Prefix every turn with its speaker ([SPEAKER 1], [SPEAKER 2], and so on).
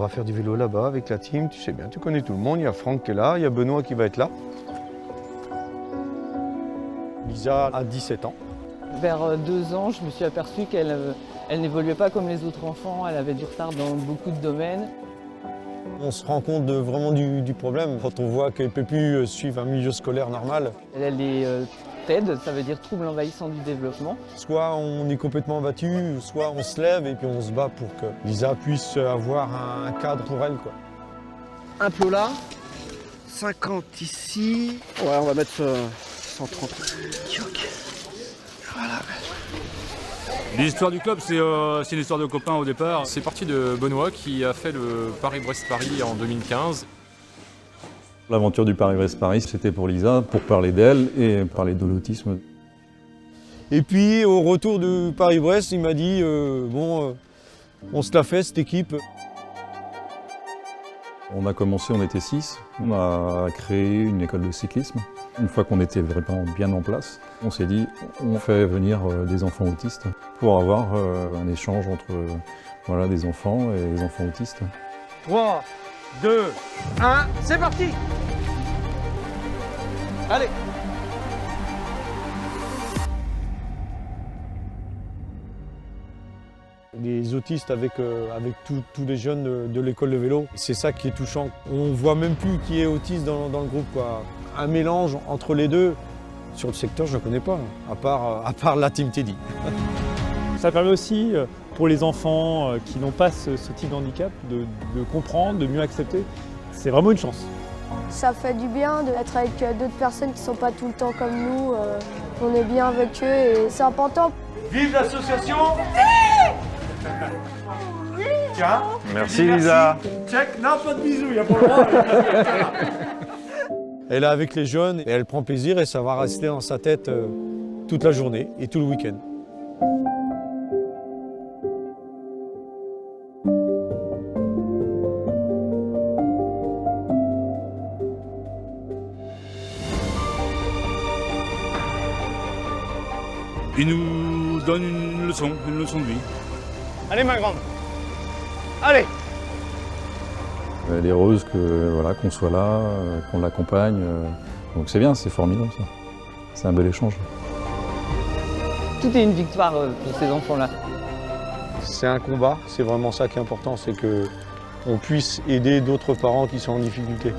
[SPEAKER 1] va faire du vélo là-bas avec la team, tu sais bien, tu connais tout le monde, il y a Franck qui est là, il y a Benoît qui va être là. Lisa a 17 ans.
[SPEAKER 2] Vers 2 ans, je me suis aperçue qu'elle n'évoluait pas comme les autres enfants, elle avait du retard dans beaucoup de domaines.
[SPEAKER 1] On se rend compte vraiment du problème quand on voit qu'elle ne peut plus suivre un milieu scolaire normal.
[SPEAKER 2] Elle a les TED, ça veut dire troubles envahissants du développement.
[SPEAKER 1] Soit on est complètement battu, soit on se lève et puis on se bat pour que Lisa puisse avoir un cadre pour elle, quoi.
[SPEAKER 3] Un plot là, 50 ici. Ouais, on va mettre 130. Yoke. Voilà.
[SPEAKER 4] L'histoire du club, c'est une histoire de copains au départ. C'est parti de Benoît qui a fait le Paris-Brest-Paris en 2015.
[SPEAKER 5] L'aventure du Paris-Brest-Paris, c'était pour Lisa, pour parler d'elle et parler de l'autisme.
[SPEAKER 1] Et puis au retour de Paris-Brest, il m'a dit on se la fait cette équipe.
[SPEAKER 5] On a commencé, on était 6, on a créé une école de cyclisme. Une fois qu'on était vraiment bien en place, on s'est dit on fait venir des enfants autistes pour avoir un échange entre des enfants et des enfants autistes.
[SPEAKER 3] 3, 2, 1, c'est parti! Allez!
[SPEAKER 1] Les autistes avec tous les jeunes de l'école de vélo, c'est ça qui est touchant. On voit même plus qui est autiste dans le groupe, quoi. Un mélange entre les deux. Sur le secteur, je ne connais pas, à part la Team Teddy.
[SPEAKER 6] Ça permet aussi pour les enfants qui n'ont pas ce type de handicap de comprendre, de mieux accepter. C'est vraiment une chance.
[SPEAKER 7] Ça fait du bien d'être avec d'autres personnes qui ne sont pas tout le temps comme nous. On est bien avec eux et c'est important.
[SPEAKER 3] Vive l'association! Tiens.
[SPEAKER 5] Merci Lisa.
[SPEAKER 3] Check, non, pas de bisous, il n'y a pas le droit.
[SPEAKER 1] Elle est avec les jeunes et elle prend plaisir et ça va rester dans sa tête toute la journée et tout le week-end.
[SPEAKER 4] Il nous donne une leçon de vie.
[SPEAKER 3] Allez, ma grande. Allez!
[SPEAKER 5] Elle est heureuse qu'on soit là, qu'on l'accompagne. Donc c'est bien, c'est formidable ça. C'est un bel échange.
[SPEAKER 2] Tout est une victoire pour ces enfants-là.
[SPEAKER 1] C'est un combat, c'est vraiment ça qui est important, c'est qu'on puisse aider d'autres parents qui sont en difficulté.